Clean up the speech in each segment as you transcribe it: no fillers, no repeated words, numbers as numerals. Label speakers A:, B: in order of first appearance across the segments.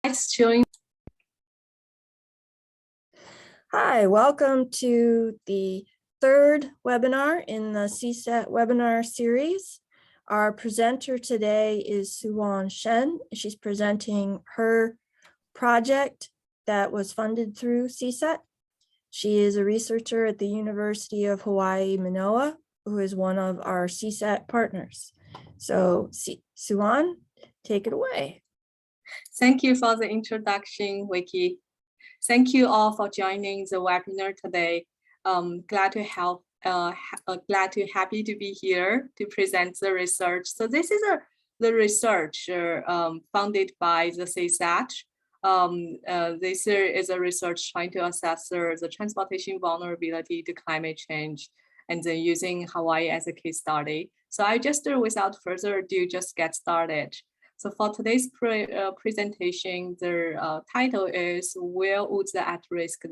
A: Showing.
B: Hi, welcome to the third webinar in the CSET webinar series. Our presenter today is Suwan Shen. She's presenting her project that was funded through CSET. She is a researcher at the University of Hawaii, Manoa, who is one of our CSET partners. So Suwan, take it away.
A: Thank you for the introduction, Vicky. Thank you all for joining the webinar today. Glad to happy to be here to present the research. So this is the research funded by the CSET. This is a research trying to assess the transportation vulnerability to climate change, and then using Hawaii as a case study. So I just, without further ado, just get started. So for today's presentation, the title is "Where would the at-risk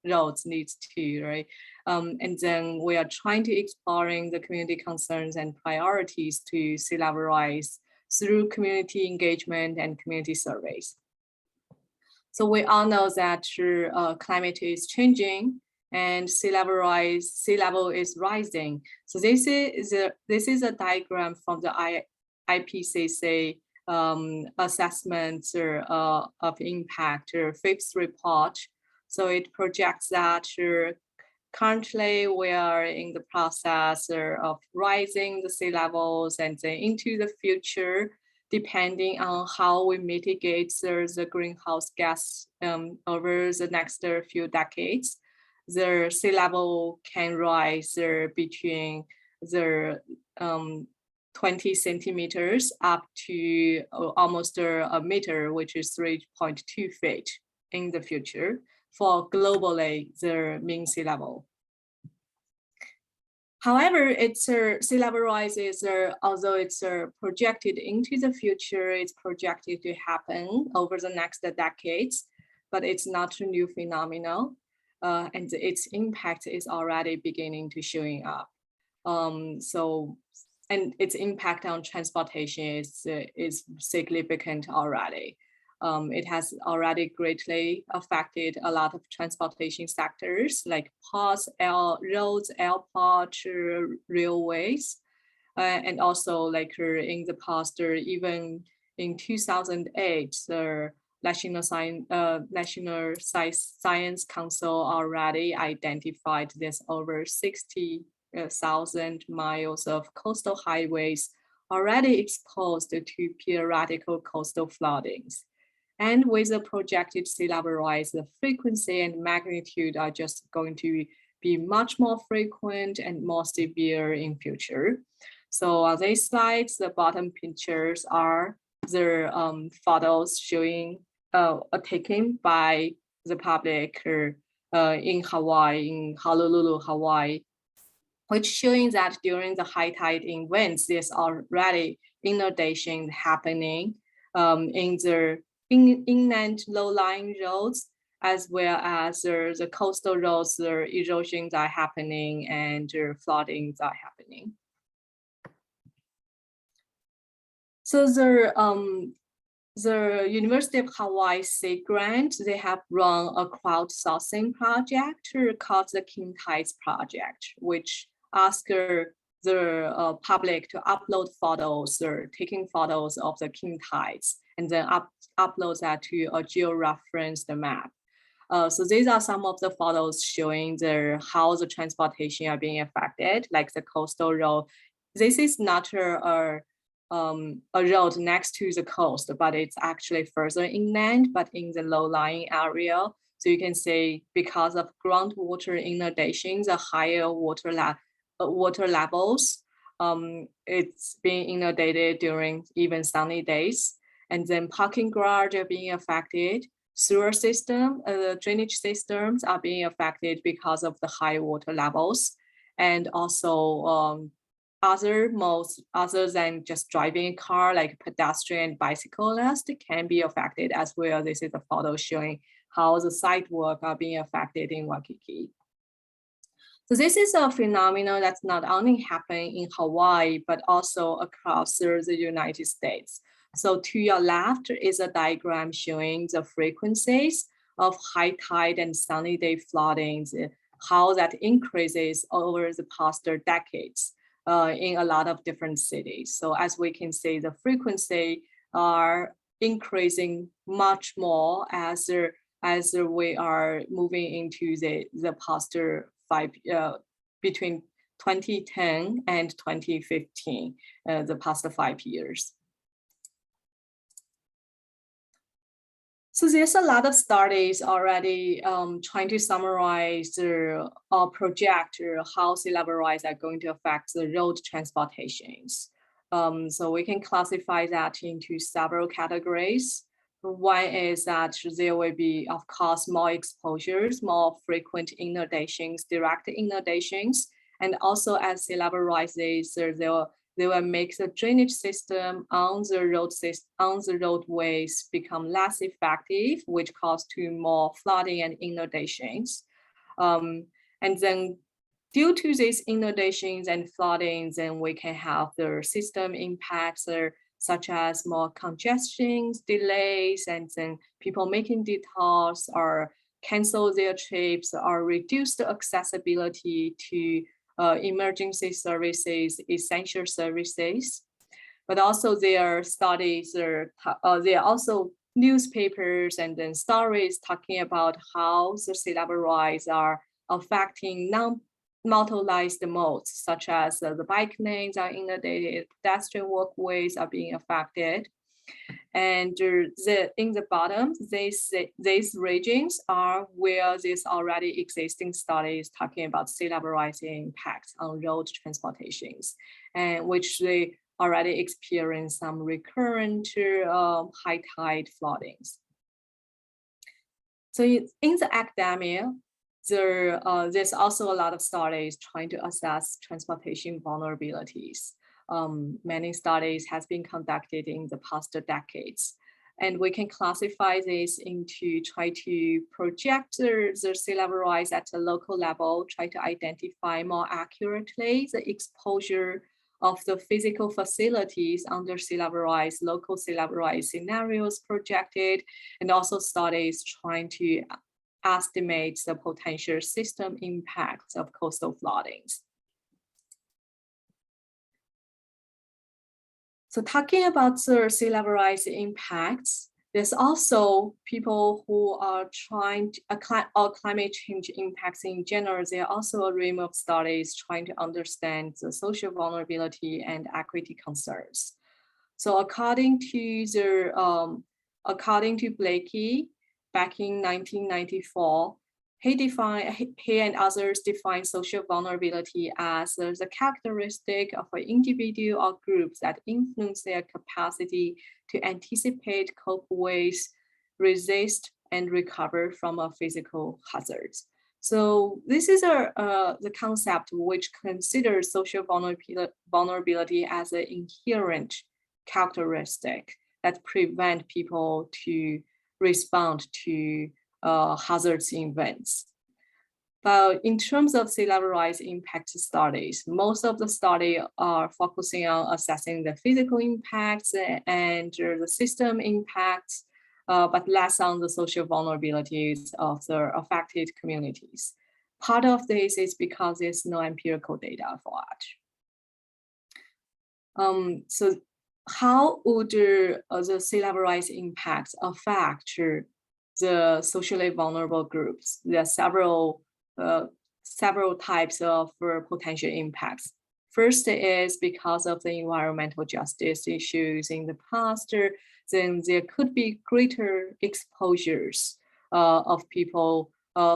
A: roads need to?" Right, and then we are trying to exploring the community concerns and priorities to sea level rise through community engagement and community surveys. So we all know that climate is changing and sea level is rising. So this is a diagram from the IPCC assessments of impact fifth report. So it projects that currently we are in the process of rising the sea levels, and then into the future, depending on how we mitigate the greenhouse gas over the next few decades, the sea level can rise between the 20 centimeters up to almost a meter, which is 3.2 feet in the future for globally the mean sea level. However, it's sea level rise is, although it's projected into the future, it's projected to happen over the next decades, but it's not a new phenomenon, and its impact is already beginning to showing up. And its impact on transportation is significant already. It has already greatly affected a lot of transportation sectors like ports, roads, airports, railways, and also like in the past, even in 2008, the National Science Council already identified this over 60,000 miles of coastal highways already exposed to periodical coastal floodings. And with the projected sea level rise, the frequency and magnitude are just going to be much more frequent and more severe in future. So on these slides, the bottom pictures are the photos showing taken by the public in Hawaii, in Honolulu, Hawaii, which showing that during the high tide events, there's already inundation happening in the inland low-lying roads, as well as the coastal roads, the erosions are happening and floodings are happening. So the University of Hawaii Sea Grant, they have run a crowdsourcing project called the King Tides Project, which asks the public to upload photos or taking photos of the king tides, and then upload that to a geo-referenced map. So these are some of the photos showing how the transportation are being affected, like the coastal road. This is not a road next to the coast, but it's actually further inland, but in the low-lying area. So you can see because of groundwater inundation, the higher water levels, it's being inundated during even sunny days. And then parking garage are being affected. Sewer system, drainage systems are being affected because of the high water levels. And also other modes other than just driving a car, like pedestrian and bicyclist, can be affected as well. This is a photo showing how the sidewalk are being affected in Waikiki. So this is a phenomenon that's not only happening in Hawaii, but also across the United States. So to your left is a diagram showing the frequencies of high tide and sunny day floodings, how that increases over the past decades in a lot of different cities. So as we can see, the frequency are increasing much more as we are moving into the past between 2010 and 2015, the past 5 years. So there's a lot of studies already trying to summarize or project how sea level rise are going to affect the road transportations. So we can classify that into several categories. One is that there will be, of course, more exposures, more frequent inundations, direct inundations, and also as sea level rises, they will make the drainage system on the roadways become less effective, which cause to more flooding and inundations. And then due to these inundations and floodings, then we can have the system impacts such as more congestions, delays, and then people making detours or cancel their trips or reduce the accessibility to emergency services, essential services. But also there are studies, there are also newspapers and then stories talking about how the sea level rise are affecting non-motorized modes, such as the bike lanes are inundated, pedestrian walkways are being affected. And in the bottom, these regions are where there's already existing studies talking about sea level rise impacts on road transportations, and which they already experience some recurrent high tide floodings. So in the academia, there's also a lot of studies trying to assess transportation vulnerabilities. Many studies has been conducted in the past decades. And we can classify this into try to project the sea level rise at a local level, try to identify more accurately the exposure of the physical facilities under sea level rise, local sea level rise scenarios projected, and also studies trying to estimate the potential system impacts of coastal floodings. So talking about the sea level rise impacts, there's also people who are trying to, or climate change impacts in general. There are also a realm of studies trying to understand the social vulnerability and equity concerns. So according to Blakey, back in 1994, he and others defined social vulnerability as the characteristic of an individual or groups that influence their capacity to anticipate, cope with, resist, and recover from a physical hazards. So this is the concept which considers social vulnerability as an inherent characteristic that prevent people to respond to hazards events. But in terms of sea level rise impact studies, most of the study are focusing on assessing the physical impacts and the system impacts, but less on the social vulnerabilities of the affected communities. Part of this is because there's no empirical data for it. So how would the sea level rise impacts affect the socially vulnerable groups? There are several types of potential impacts. First is because of the environmental justice issues in the past, then there could be greater exposures of people,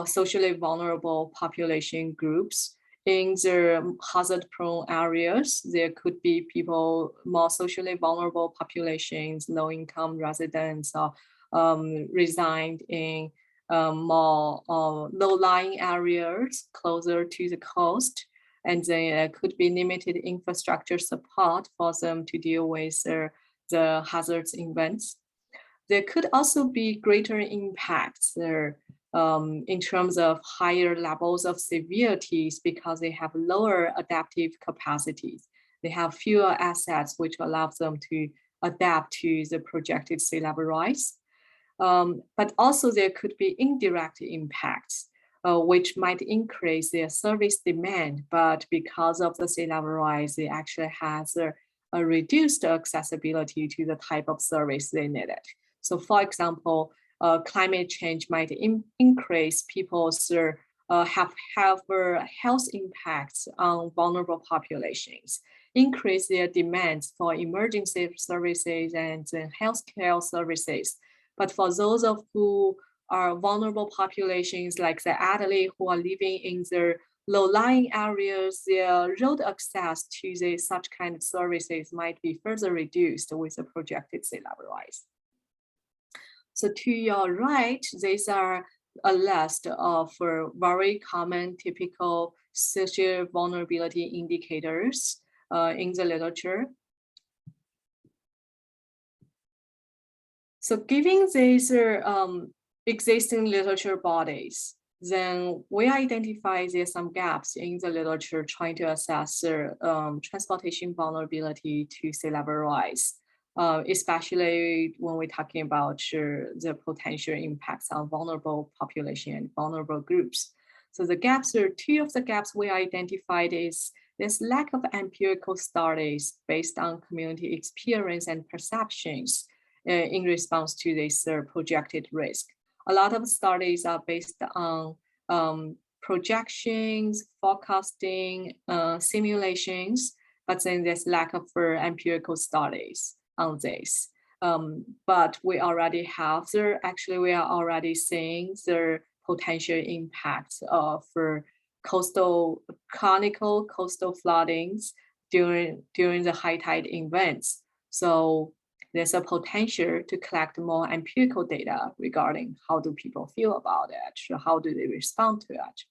A: socially vulnerable population groups. In the hazard-prone areas, there could be people, more socially vulnerable populations, low-income residents, reside in more low-lying areas closer to the coast, and there could be limited infrastructure support for them to deal with the hazards events. There could also be greater impacts there in terms of higher levels of severities because they have lower adaptive capacities. They have fewer assets which allow them to adapt to the projected sea level rise. But also there could be indirect impacts, which might increase their service demand, but because of the sea level rise, it actually has a reduced accessibility to the type of service they needed. So for example, climate change might increase people's health impacts on vulnerable populations, increase their demands for emergency services and healthcare services. But for those of who are vulnerable populations like the elderly who are living in the low-lying areas, their road access to such kind of services might be further reduced with the projected sea level rise. So to your right, these are a list of very common typical social vulnerability indicators in the literature. So given these existing literature bodies, then we identify there's some gaps in the literature trying to assess transportation vulnerability to sea level rise, especially when we're talking about the potential impacts on vulnerable population and vulnerable groups. So the gaps are two of the gaps we identified is this lack of empirical studies based on community experience and perceptions in response to this projected risk. A lot of studies are based on projections, forecasting, simulations, but then there's lack of empirical studies on this. But we already have we are already seeing the potential impacts of chronicle coastal floodings during the high tide events. So there's a potential to collect more empirical data regarding how do people feel about it, how do they respond to it.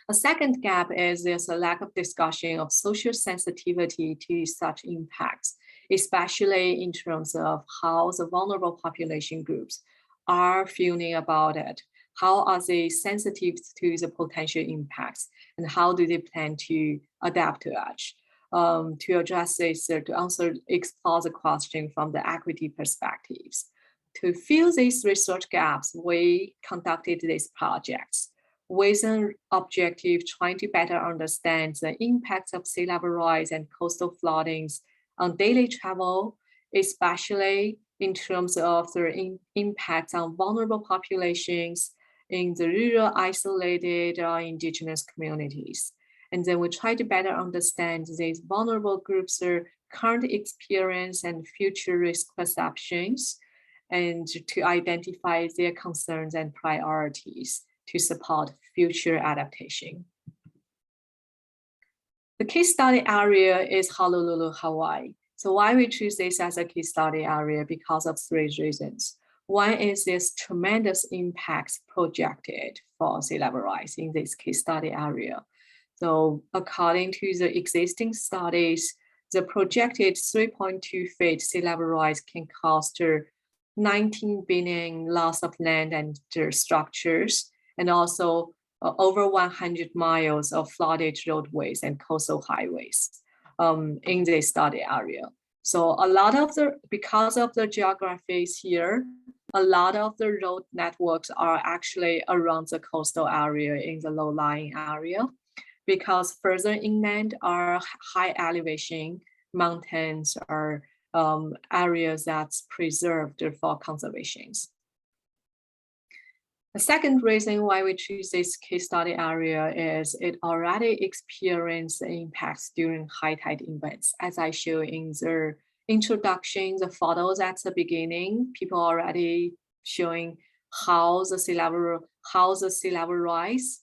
A: A second gap is there's a lack of discussion of social sensitivity to such impacts, especially in terms of how the vulnerable population groups are feeling about it. How are they sensitive to the potential impacts and how do they plan to adapt to it? To address this, to explore the question from the equity perspectives. To fill these research gaps, we conducted these projects with an objective trying to better understand the impacts of sea level rise and coastal floodings on daily travel, especially in terms of their impacts on vulnerable populations in the rural, isolated, or indigenous communities. And then we try to better understand these vulnerable groups' current experience and future risk perceptions, and to identify their concerns and priorities to support future adaptation. The case study area is Honolulu, Hawaii. So why we choose this as a case study area? Because of three reasons. One is this tremendous impacts projected for sea level rise in this case study area. So according to the existing studies, the projected 3.2 feet sea level rise can cost 19 billion loss of land and structures, and also over 100 miles of flooded roadways and coastal highways in the study area. So a lot of because of the geographies here, a lot of the road networks are actually around the coastal area in the low-lying area, because further inland are high elevation mountains or areas that's preserved for conservations. The second reason why we choose this case study area is it already experienced the impacts during high tide events. As I show in the introduction, the photos at the beginning, people already showing how the sea level rise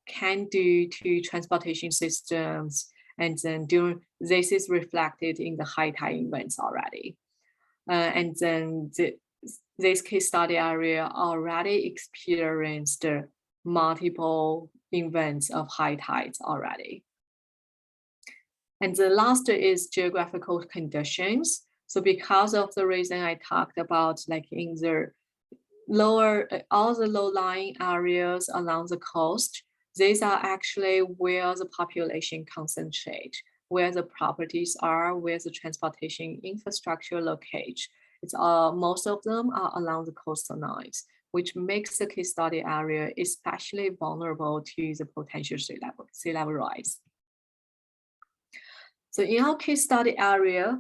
A: can do to transportation systems, and then this is reflected in the high tide events already. And then this case study area already experienced multiple events of high tides already. And the last is geographical conditions. So because of the reason I talked about, like in the all the low-lying areas along the coast, these are actually where the population concentrate. where the properties are, where the transportation infrastructure located. It's most of them are along the coastal lines, which makes the case study area especially vulnerable to the potential sea level rise. So in our case study area,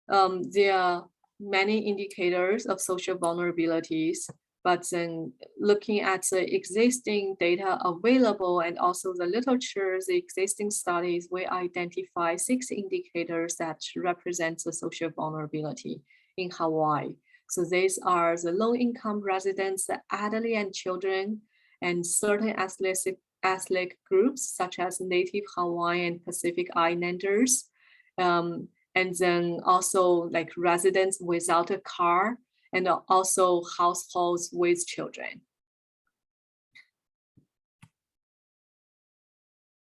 A: there are many indicators of social vulnerabilities, but then looking at the existing data available and also the literature, the existing studies, we identify 6 indicators that represent the social vulnerability in Hawaii. So these are the low-income residents, the elderly and children, and certain ethnic groups such as Native Hawaiian Pacific Islanders, and then also like residents without a car, and also households with children.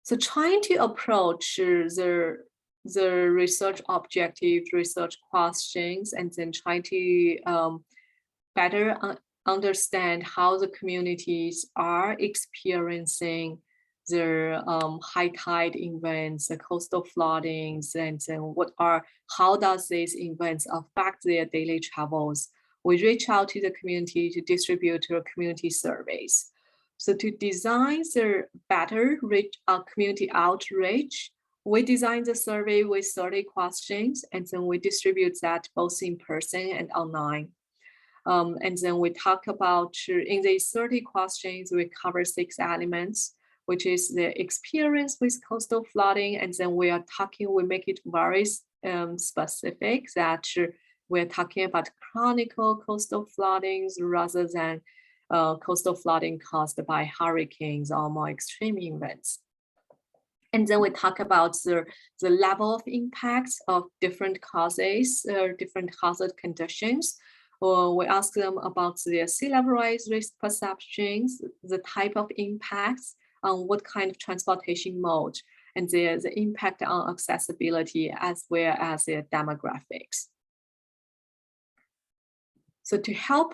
A: So trying to approach the research objective, research questions, and then try to better understand how the communities are experiencing their high tide events, the coastal floodings, and then how does these events affect their daily travels. We reach out to the community to distribute to community surveys. So to design the better community outreach, we design the survey with 30 questions, and then we distribute that both in person and online. And then we talk about, in these 30 questions, we cover 6 elements, which is the experience with coastal flooding. And then we make it very specific that we're talking about chronic coastal floodings rather than coastal flooding caused by hurricanes or more extreme events. And then we talk about the level of impacts of different causes, different hazard conditions. Or we ask them about their sea level rise risk perceptions, the type of impacts, on what kind of transportation mode, and the impact on accessibility as well as their demographics. So to help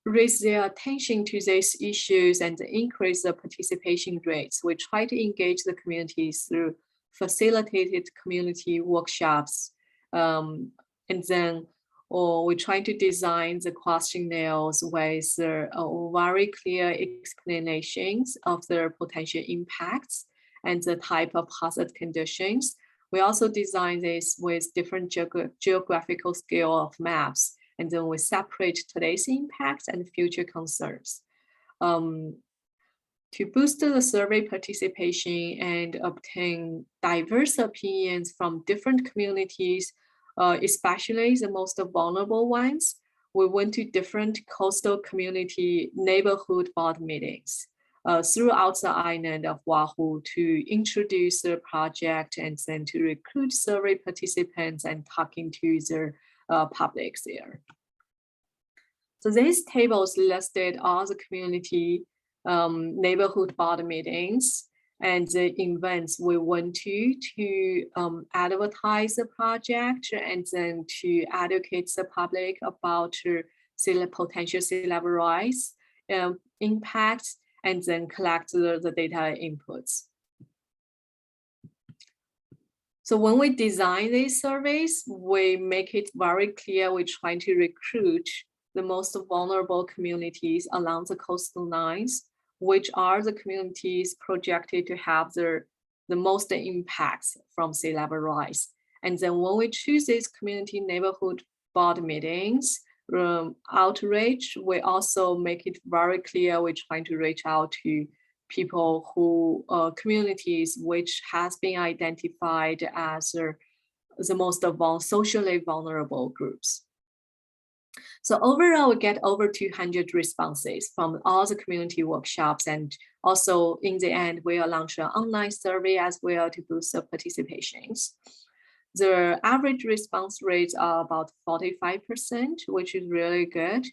A: raise their attention to these issues and increase the participation rates, we try to engage the communities through facilitated community workshops. And then we try to design the questionnaires with very clear explanations of the potential impacts and the type of hazard conditions. We also design this with different geographical scale of maps, and then we separate today's impacts and future concerns. To boost the survey participation and obtain diverse opinions from different communities, especially the most vulnerable ones, we went to different coastal community neighborhood board meetings throughout the island of Oahu to introduce the project and then to recruit survey participants and talking to the public there. So these tables listed all the community neighborhood board meetings and the events we went to advertise the project and then to educate the public about potential sea level rise impacts, and then collect the data inputs. So when we design these surveys, we make it very clear we're trying to recruit the most vulnerable communities along the coastal lines, which are the communities projected to have the most impacts from sea level rise. And then when we choose these community neighborhood board meetings, outreach, we also make it very clear we're trying to reach out to people who, communities which has been identified as the most socially vulnerable groups. So overall, we get over 200 responses from all the community workshops, and also in the end, we will launch an online survey as well to boost the participations. The average response rates are about 45%, which is really good.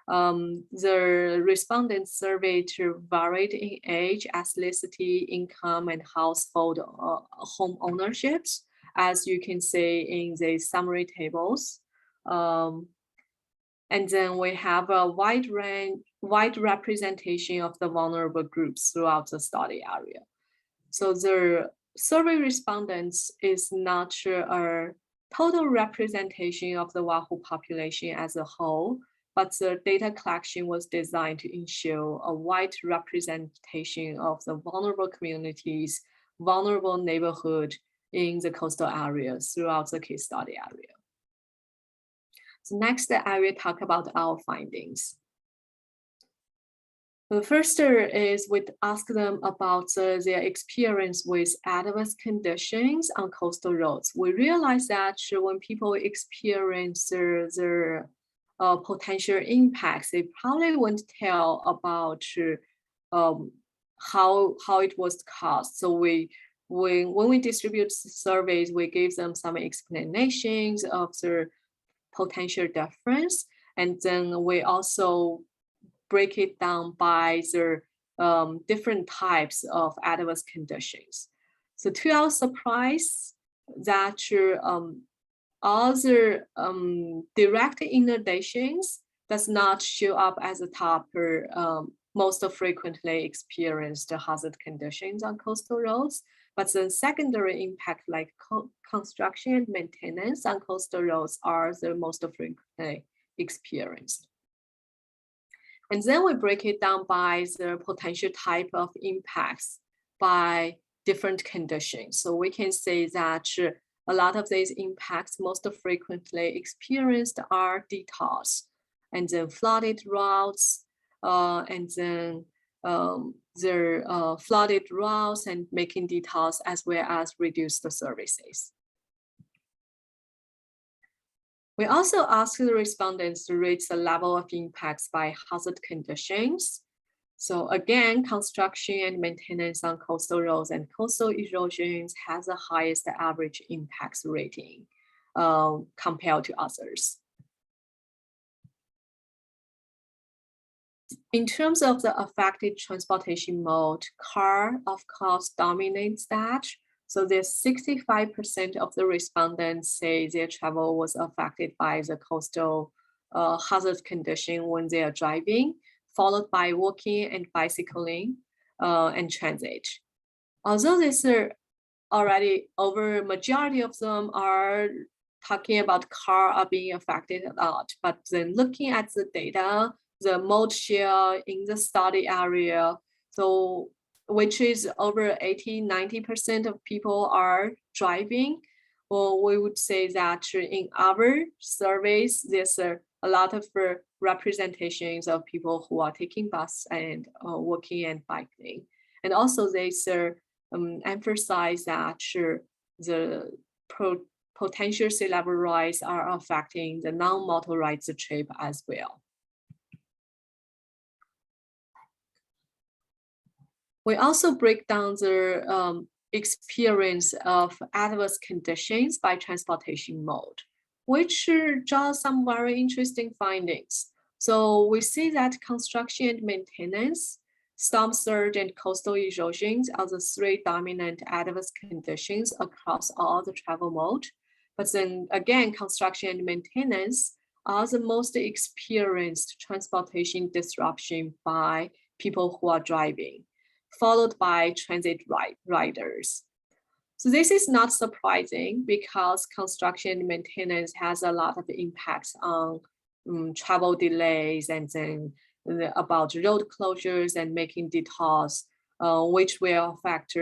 A: The respondents surveyed varied in age, ethnicity, income, and household home ownerships, as you can see in the summary tables. And then we have a wide representation of the vulnerable groups throughout the study area. So the survey respondents is not a total representation of the Oahu population as a whole, but the data collection was designed to ensure a wide representation of the vulnerable communities, vulnerable neighborhood in the coastal areas throughout the case study area. So next, I will talk about our findings. The first is we ask them about their experience with adverse conditions on coastal roads. We realize that when people experience their potential impacts, they probably won't tell about how it was caused. So when we distribute surveys, we give them some explanations of the potential difference, and then we also break it down by the different types of adverse conditions. So to our surprise, that other direct inundations does not show up as a top most frequently experienced hazard conditions on coastal roads, but then secondary impact like construction and maintenance on coastal roads are the most frequently experienced. And then we break it down by the potential type of impacts by different conditions. So we can say that a lot of these impacts most frequently experienced are detours, and then flooded routes, and then flooded routes and making detours, as well as reduced services. We also asked the respondents to rate the level of impacts by hazard conditions. So again, construction and maintenance on coastal roads and coastal erosions has the highest average impacts rating compared to others. In terms of the affected transportation mode, car, of course, dominates that. So there's 65% of the respondents say their travel was affected by the coastal hazard condition when they are driving, followed by walking and bicycling and transit. Although this already over majority of them are talking about car are being affected a lot, but then looking at the data, the mode share in the study area, so which is over 80–90% of people are driving. Well, we would say that in our surveys, there's a lot of representations of people who are taking bus and walking and biking. And also they emphasize that the potential sea level rise are affecting the non-motorized trip as well. We also break down the experience of adverse conditions by transportation mode, which draws some very interesting findings. So we see that construction and maintenance, storm surge, and coastal erosions are the three dominant adverse conditions across all the travel mode. But then again, construction and maintenance are the most experienced transportation disruption by people who are driving, followed by transit riders. So this is not surprising because construction and maintenance has a lot of impacts on travel delays and then about road closures and making detours, which will affect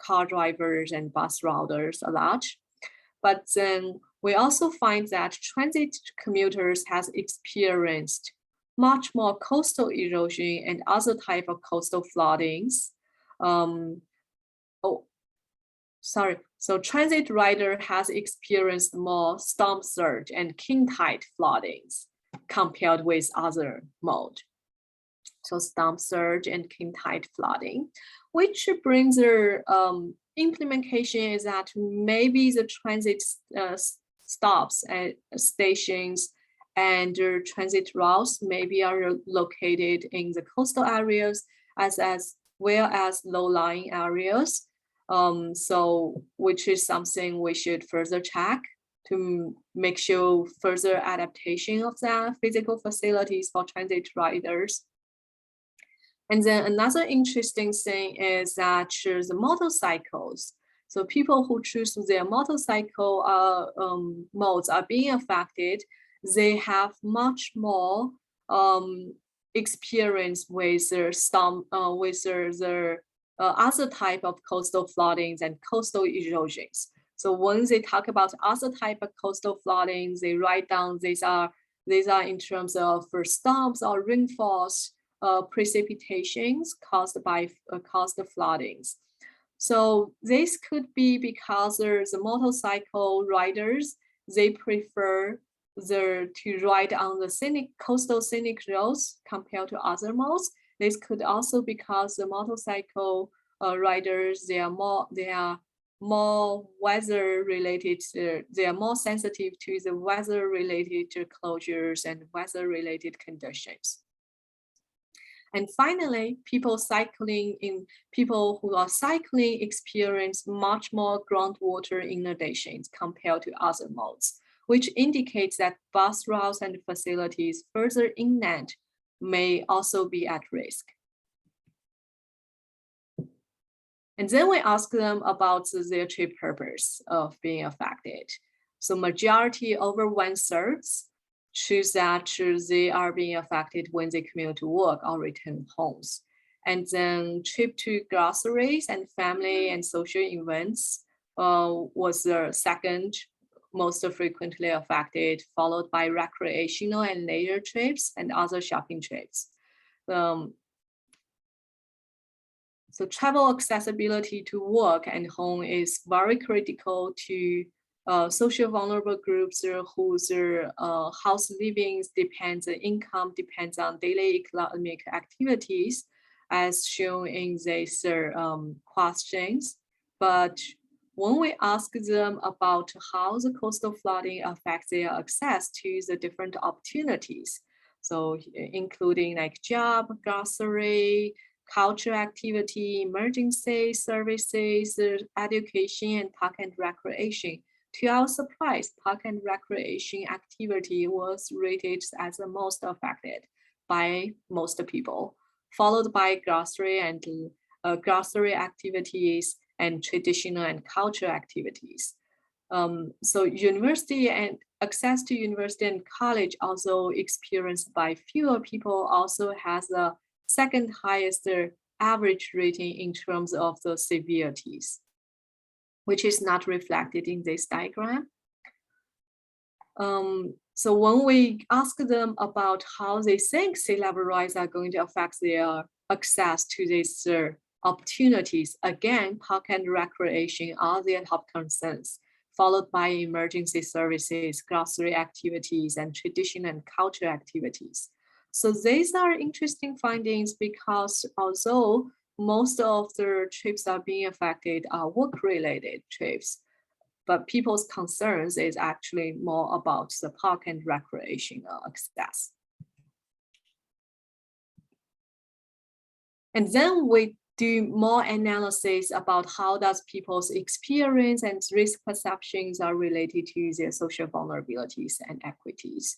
A: car drivers and bus routers a lot. But then we also find that transit commuters has experienced much more coastal erosion and other type of coastal floodings. So transit rider has experienced more storm surge and king tide floodings compared with other mode. So storm surge and king tide flooding, which brings their implementation is that maybe the transit stops at stations and transit routes maybe are located in the coastal areas as well as low-lying areas. So which is something we should further check to make sure further adaptation of the physical facilities for transit riders. And then another interesting thing is that the motorcycles. So people who choose their motorcycle modes are being affected. They have much more experience with their other type of coastal floodings and coastal erosions. So when they talk about other type of coastal floodings, they write down these are in terms of storms or rainfalls, precipitations caused floodings. So this could be because there's the motorcycle riders, they prefer to ride on the coastal scenic roads compared to other modes. This could also because the motorcycle riders, they are more weather related, they are more sensitive to the weather related closures and weather related conditions. And finally, people who are cycling experience much more groundwater inundations compared to other modes, which indicates that bus routes and facilities further inland may also be at risk. And then we ask them about their trip purpose of being affected. So majority, over 1/3, choose that they are being affected when they commute to work or return homes. And then trip to groceries and family and social events was the second most frequently affected, followed by recreational and leisure trips and other shopping trips. So travel accessibility to work and home is very critical to social vulnerable groups whose house livings income depends on daily economic activities, as shown in these questions. But when we ask them about how the coastal flooding affects their access to the different opportunities, so including like job, grocery, cultural activity, emergency services, education, and park and recreation. To our surprise, park and recreation activity was rated as the most affected by most people, followed by grocery activities and traditional and cultural activities. So university and access to university and college, also experienced by fewer people, also has the second highest average rating in terms of the severities, which is not reflected in this diagram. So when we ask them about how they think sea level rise are going to affect their access to these opportunities, again, park and recreation are their top concerns, followed by emergency services, grocery activities, and traditional and cultural activities. So these are interesting findings because although most of the trips are being affected are work-related trips, but people's concerns is actually more about the park and recreation access. And then we do more analysis about how does people's experience and risk perceptions are related to their social vulnerabilities and equities.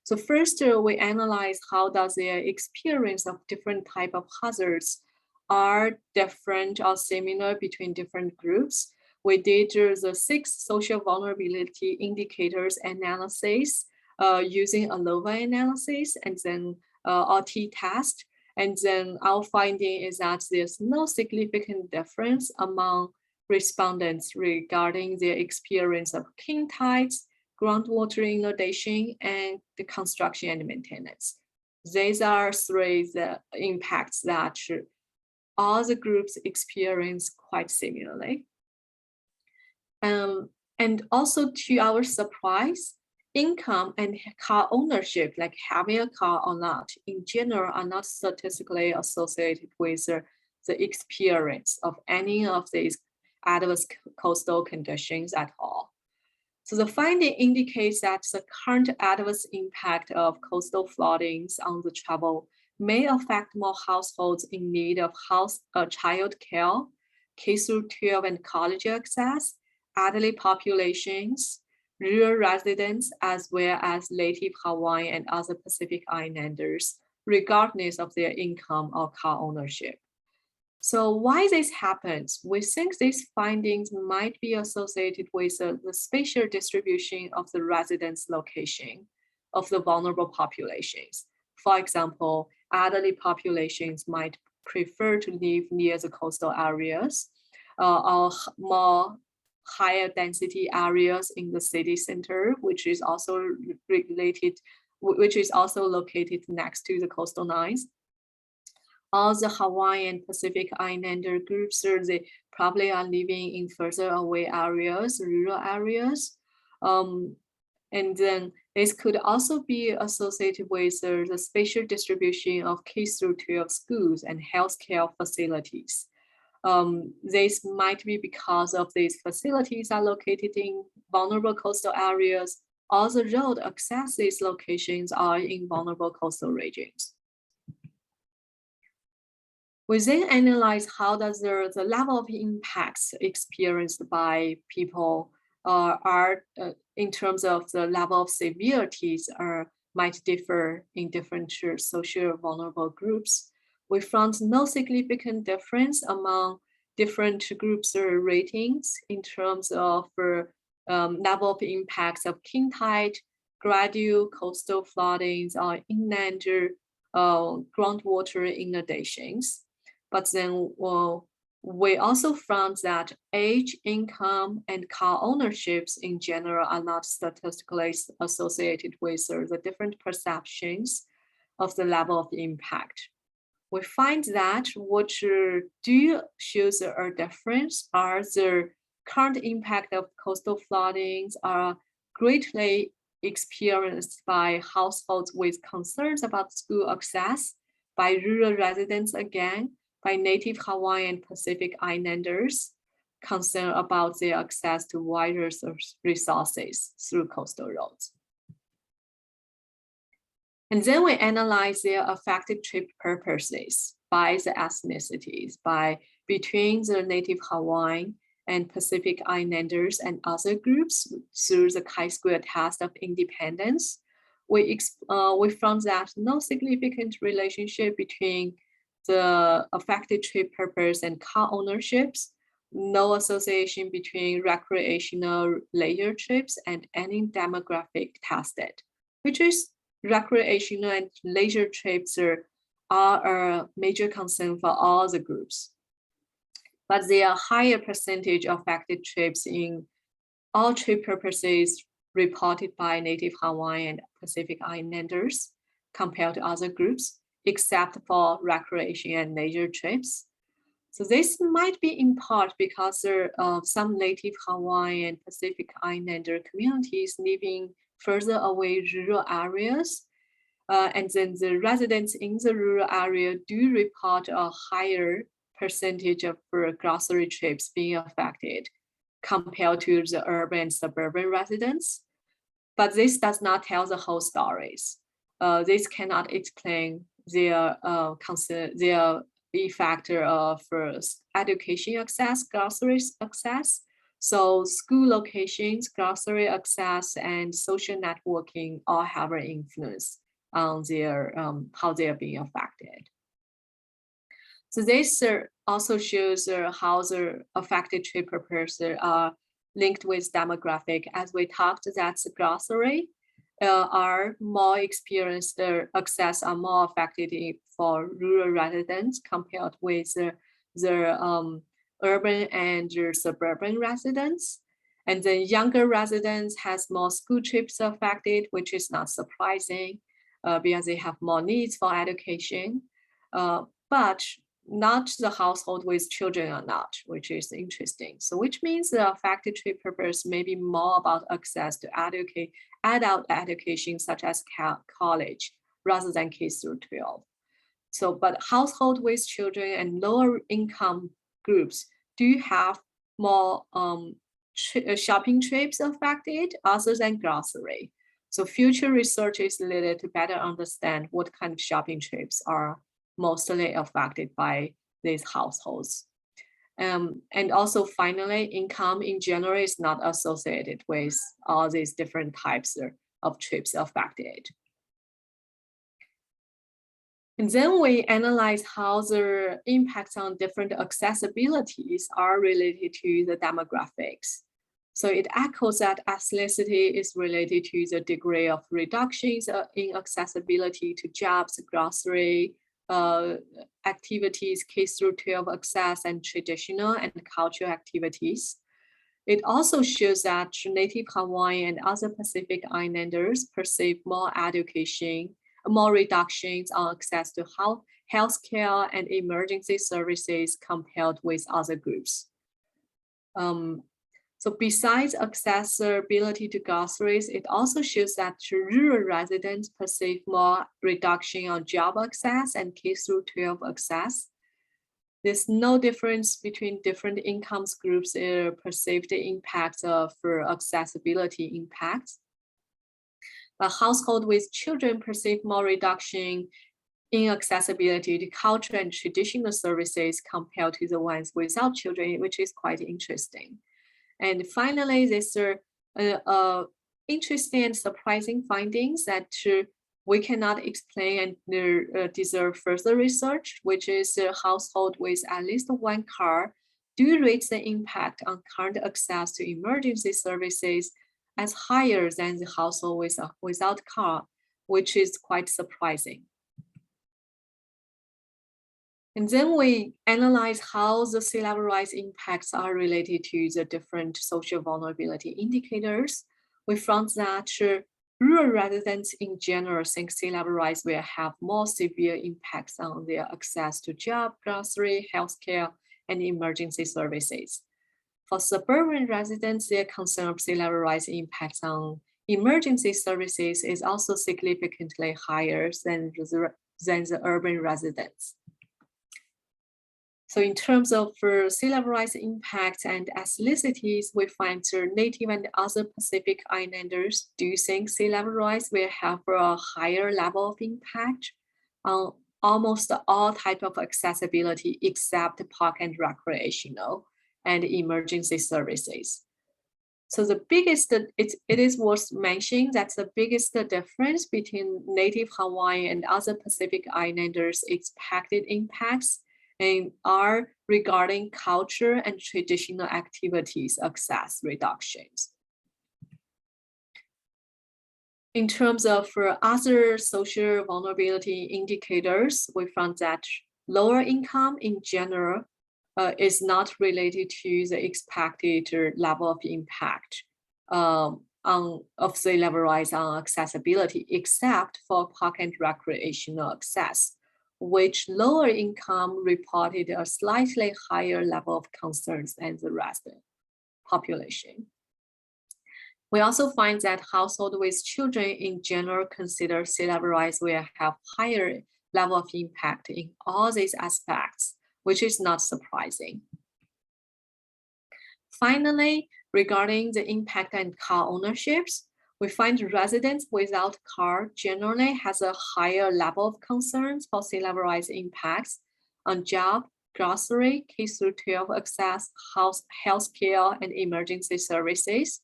A: So first, we analyze how does their experience of different type of hazards are different or similar between different groups. We did the 6 social vulnerability indicators analysis using ANOVA analysis and then a t-test. And then our finding is that there's no significant difference among respondents regarding their experience of king tides, groundwater inundation, and the construction and maintenance. These are 3 impacts that all the groups experience quite similarly. And also to our surprise, income and car ownership, like having a car or not, in general are not statistically associated with the experience of any of these adverse coastal conditions at all. So the finding indicates that the current adverse impact of coastal floodings on the travel may affect more households in need of child care, K-12 and college access, elderly populations, rural residents, as well as native Hawaiian and other Pacific Islanders, regardless of their income or car ownership. So why this happens? We think these findings might be associated with the spatial distribution of the residence location of the vulnerable populations. For example, elderly populations might prefer to live near the coastal areas or more higher density areas in the city center, which is also located next to the coastal lines. All the Hawaiian and Pacific Islander groups, they probably are living in further away areas, rural areas. And then this could also be associated with the spatial distribution of K-12 schools and healthcare facilities. This might be because of these facilities are located in vulnerable coastal areas, or the road access these locations are in vulnerable coastal regions. We then analyze how does the level of impacts experienced by people are in terms of the level of severities might differ in different social vulnerable groups. We found no significant difference among different groups or ratings in terms of level of impacts of king tide, gradual coastal floodings, or inland groundwater inundations. But then we also found that age, income, and car ownerships in general are not statistically associated with the different perceptions of the level of impact. We find that what do shows a difference are the current impact of coastal floodings are greatly experienced by households with concerns about school access, by rural residents again, by native Hawaiian and Pacific Islanders concerned about their access to wider resources through coastal roads. And then we analyze their affected trip purposes by the ethnicities, between the native Hawaiian and Pacific Islanders and other groups through the chi-square test of independence. We found that no significant relationship between the affected trip purpose and car ownerships, no association between recreational leisure trips and any demographic tested, which is recreational and leisure trips are a major concern for all the groups. But there are higher percentage of affected trips in all trip purposes reported by native Hawaiian and Pacific Islanders compared to other groups, except for recreation and leisure trips. So this might be in part because there are some native Hawaiian and Pacific Islander communities living further away rural areas. And then the residents in the rural area do report a higher percentage of grocery trips being affected compared to the urban and suburban residents. But this does not tell the whole stories. This cannot explain their factor of education access, grocery access. So school locations, grocery access, and social networking all have an influence on their how they are being affected. So this also shows how the affected trip purpose are linked with demographic. As we talked, that the grocery are more experienced, their access are more affected for rural residents compared with the urban and suburban residents. And then younger residents has more school trips affected, which is not surprising because they have more needs for education, but not the household with children or not, which is interesting. So which means the affected trip purpose may be more about access to adult education such as college rather than K-12. So, but household with children and lower income groups do have more shopping trips affected other than grocery. So future research is needed to better understand what kind of shopping trips are mostly affected by these households. And also finally, income in general is not associated with all these different types of trips affected. And then we analyze how the impacts on different accessibilities are related to the demographics. So it echoes that athleticity is related to the degree of reductions in accessibility to jobs, grocery, activities, K through 12 access, and traditional and cultural activities. It also shows that Native Hawaiian and other Pacific Islanders perceive more education, more reductions on access to healthcare and emergency services compared with other groups. So besides accessibility to groceries, it also shows that rural residents perceive more reduction on job access and K through 12 access. There's no difference between different incomes groups perceived impact for accessibility impacts. A household with children perceive more reduction in accessibility to culture and traditional services compared to the ones without children, which is quite interesting. And finally, there's interesting and surprising findings that we cannot explain and deserve further research, which is a household with at least one car do rate the impact on current access to emergency services as higher than the household without car, which is quite surprising. And then we analyze how the sea level rise impacts are related to the different social vulnerability indicators. We found that rural residents in general think sea level rise will have more severe impacts on their access to job, grocery, healthcare, and emergency services. For suburban residents, their concern of sea level rise impacts on emergency services is also significantly higher than the urban residents. So in terms of sea level rise impacts and ethnicities, we find Native and other Pacific Islanders do think sea level rise will have a higher level of impact on almost all types of accessibility except park and recreational and emergency services. So the biggest, it is worth mentioning that the biggest difference between Native Hawaiian and other Pacific Islanders' expected impacts and are regarding culture and traditional activities access reductions. In terms of other social vulnerability indicators, we found that lower income in general is not related to the expected level of impact of sea level rise on accessibility, except for park and recreational access, which lower income reported a slightly higher level of concerns than the rest of the population. We also find that households with children in general consider sea level rise will have higher level of impact in all these aspects, which is not surprising. Finally, regarding the impact on car ownerships, we find residents without car generally has a higher level of concerns for sea level rise impacts on job, grocery, K through 12 access, healthcare, and emergency services.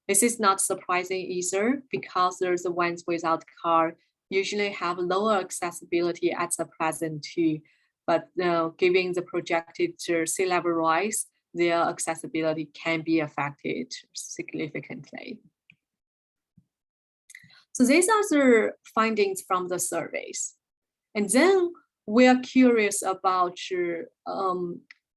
A: This is not surprising either because the ones without car usually have lower accessibility at the present too. But given the projected sea level rise, their accessibility can be affected significantly. So these are the findings from the surveys. And then we are curious about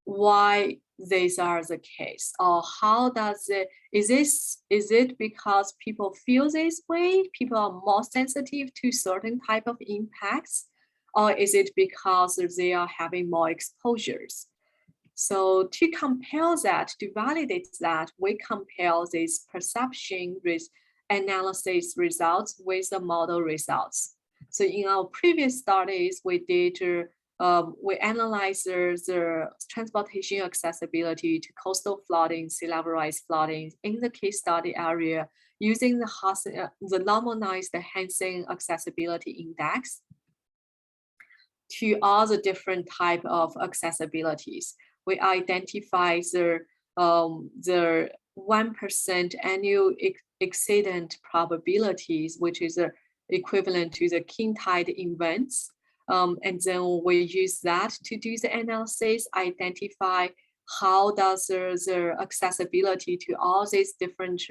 A: why these are the case, or how does it, is it because people feel this way? People are more sensitive to certain type of impacts, or is it because they are having more exposures? So to compare that, to validate that, we compare these perception analysis results with the model results. So in our previous studies, we did we analyzed the transportation accessibility to coastal flooding, sea level rise flooding in the case study area using the normalized Hansen accessibility index to all the different type of accessibilities. We identify the 1% annual exceedant probabilities, which is equivalent to the king tide events And then we use that to do the analysis, identify how does the accessibility to all these different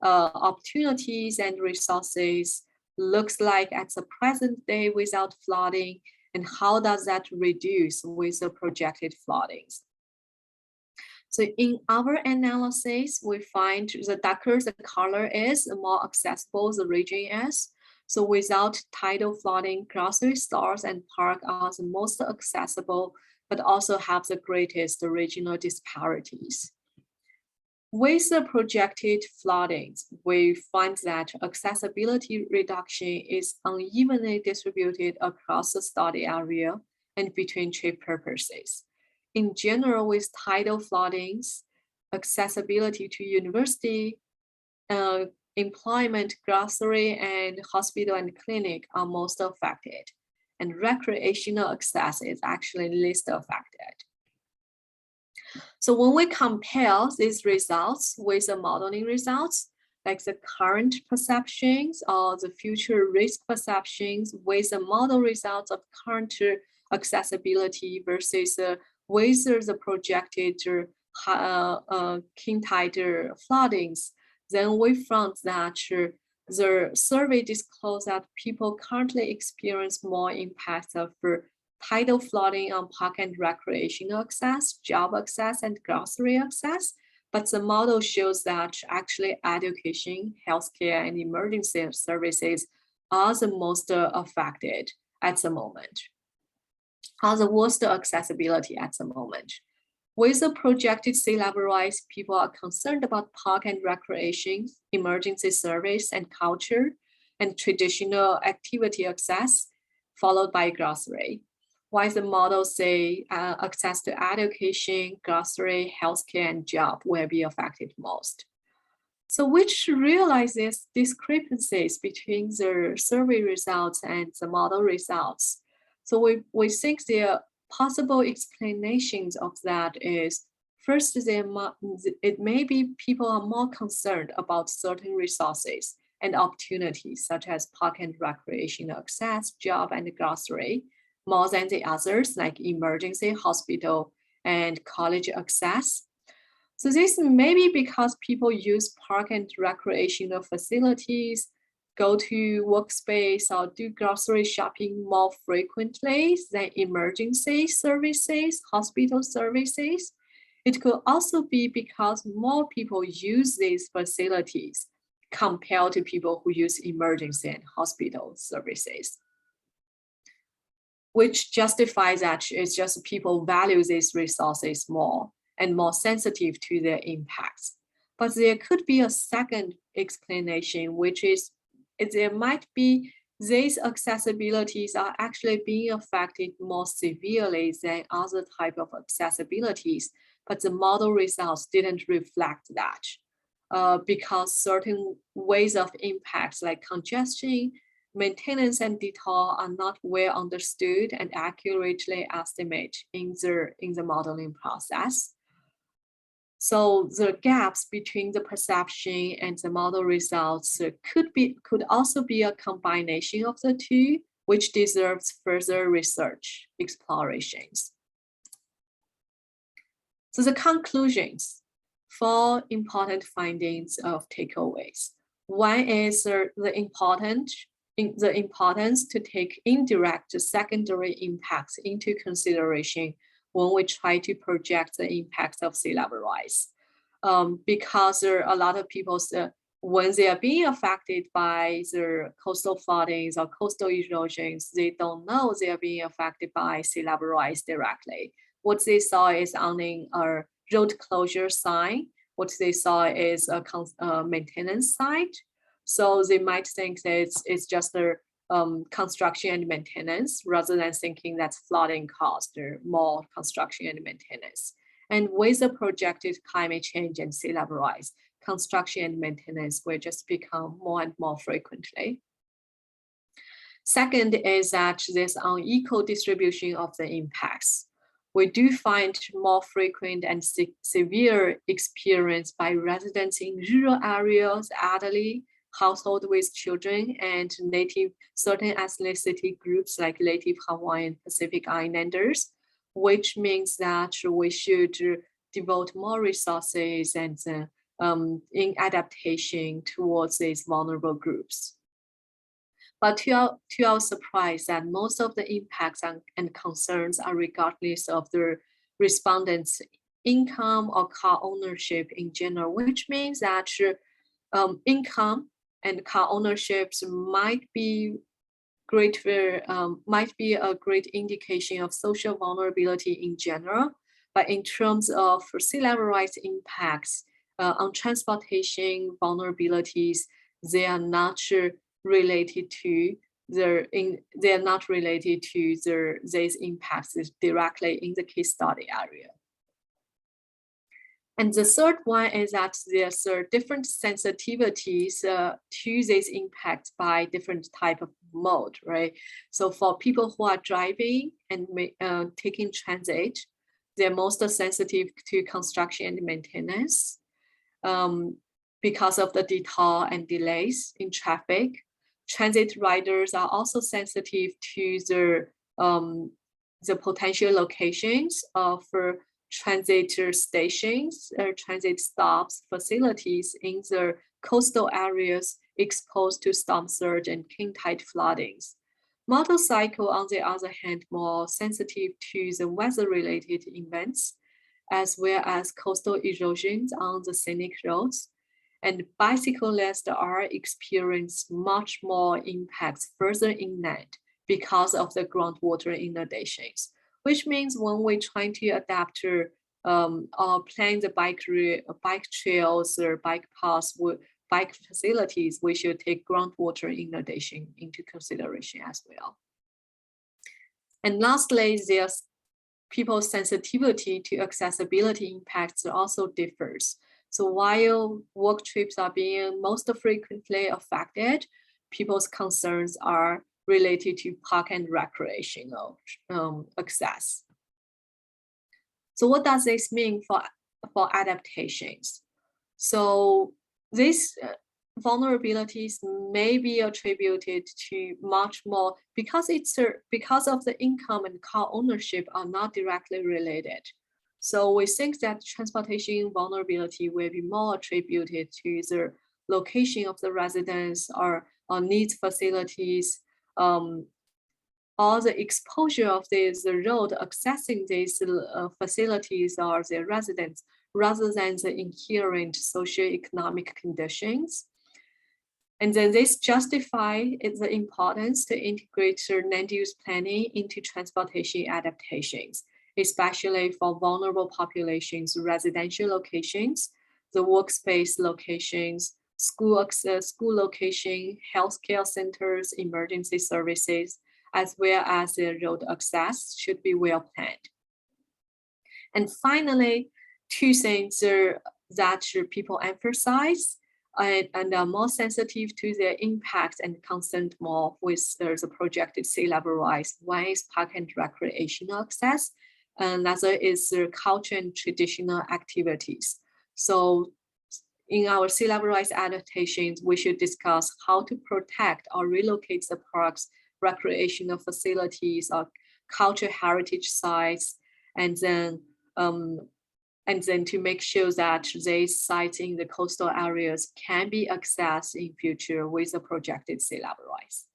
A: opportunities and resources looks like at the present day without flooding, and how does that reduce with the projected floodings. So in our analysis, we find the darker the color is, the more accessible the region is. So without tidal flooding, grocery stores and parks are the most accessible, but also have the greatest regional disparities. With the projected floodings, we find that accessibility reduction is unevenly distributed across the study area and between trip purposes. In general, with tidal floodings, accessibility to university, employment, grocery, and hospital and clinic are most affected. And recreational access is actually least affected. So when we compare these results with the modeling results, like the current perceptions or the future risk perceptions with the model results of current accessibility versus whether the projected king tidal floodings, then we found that the survey disclosed that people currently experience more impact of tidal flooding on park and recreational access, job access, and grocery access. But the model shows that actually education, healthcare, and emergency services are the most affected at the moment, are the worst accessibility at the moment. With the projected sea level rise, people are concerned about park and recreation, emergency service and culture, and traditional activity access, followed by grocery. While the models say access to education, grocery, healthcare, and job will be affected most. So which realizes discrepancies between the survey results and the model results. So we think the possible explanations of that is, first, it may be people are more concerned about certain resources and opportunities, such as park and recreational access, job, and grocery, more than the others, like emergency, hospital, and college access. So this may be because people use park and recreational facilities, go to workspace, or do grocery shopping more frequently than emergency services, hospital services. It could also be because more people use these facilities compared to people who use emergency and hospital services, which justifies that it's just people value these resources more and more sensitive to their impacts. But there could be a second explanation, which is there might be these accessibilities are actually being affected more severely than other type of accessibilities, but the model results didn't reflect that because certain ways of impacts like congestion, maintenance, and detour are not well understood and accurately estimated in the modeling process. So the gaps between the perception and the model results could also be a combination of the two, which deserves further research explorations. So the conclusions, 4 important findings of takeaways. One is the importance to take indirect secondary impacts into consideration when we try to project the impacts of sea level rise. Because there are a lot of people, when they are being affected by the coastal floodings or coastal erosions, they don't know they are being affected by sea level rise directly. What they saw is on a road closure sign. What they saw is a maintenance site. So they might think that it's just a construction and maintenance rather than thinking that's flooding caused or more construction and maintenance. And with the projected climate change and sea level rise, construction and maintenance will just become more and more frequently. Second is that this unequal distribution of the impacts. We do find more frequent and severe experience by residents in rural areas, elderly, household with children and native certain ethnicity groups like Native Hawaiian Pacific Islanders, which means that we should devote more resources and in adaptation towards these vulnerable groups. But to our surprise, that most of the impacts and concerns are regardless of the respondents' income or car ownership in general, which means that income and car ownerships might be a great indication of social vulnerability in general, but in terms of sea level rise impacts on transportation vulnerabilities, they are not related to these impacts directly in the case study area. And the third one is that there's different sensitivities to these impacts by different type of mode, right? So for people who are driving and taking transit, they're most sensitive to construction and maintenance because of the detour and delays in traffic. Transit riders are also sensitive to the potential locations of transit stations or transit stops facilities in the coastal areas exposed to storm surge and king tide floodings. Motorcycle, on the other hand, more sensitive to the weather-related events, as well as coastal erosions on the scenic roads. And bicyclists are experiencing much more impacts further inland because of the groundwater inundations, which means when we're trying to adapt to or plan the bike trails or bike paths, bike facilities, we should take groundwater inundation into consideration as well. And lastly, there's people's sensitivity to accessibility impacts also differs. So while work trips are being most frequently affected, people's concerns are related to park and recreational access. So what does this mean for adaptations? So these vulnerabilities may be attributed to much more because of the income and car ownership are not directly related. So we think that transportation vulnerability will be more attributed to the location of the residence or needs facilities, or the exposure of the road accessing these facilities or their residents, rather than the inherent socioeconomic conditions. And then this justifies the importance to integrate land use planning into transportation adaptations, especially for vulnerable populations, residential locations, the workspace locations, school location, healthcare centers, emergency services, as well as the road access should be well planned. And finally, two things that people emphasize and are more sensitive to their impact and concerned more with the projected sea level rise. One is park and recreational access, and another is culture and traditional activities. So in our sea level rise adaptations, we should discuss how to protect or relocate the parks, recreational facilities, or cultural heritage sites, and then to make sure that these sites in the coastal areas can be accessed in future with the projected sea level rise.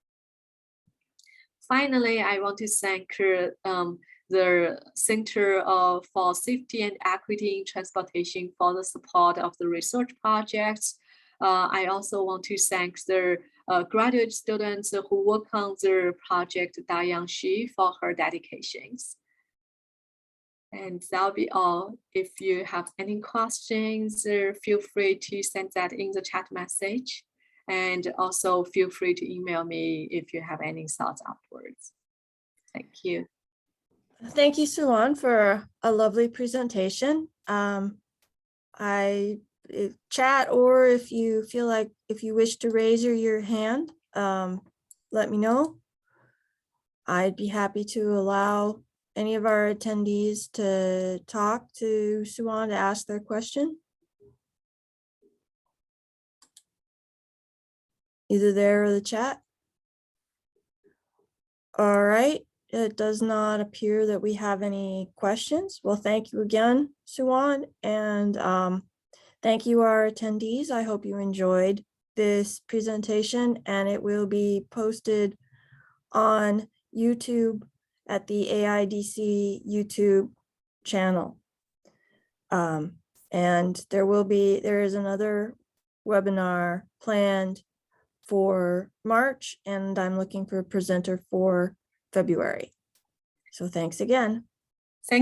A: Finally, I want to thank the Center for Safety and Equity in Transportation for the support of the research projects. I also want to thank the graduate students who work on the project, Diane Shi, for her dedications. And that'll be all. If you have any questions, feel free to send that in the chat message. And also feel free to email me if you have any thoughts afterwards. Thank you.
B: Thank you, Suwon, for a lovely presentation. Chat, or if you feel like, if you wish to raise your hand, let me know. I'd be happy to allow any of our attendees to talk to Suwon to ask their question. either there or the chat? All right, it does not appear that we have any questions. Well, thank you again, Suwon, and thank you, our attendees. I hope you enjoyed this presentation, and it will be posted on YouTube at the AIDC YouTube channel. And there is another webinar planned for March, and I'm looking for a presenter for February. So thanks again.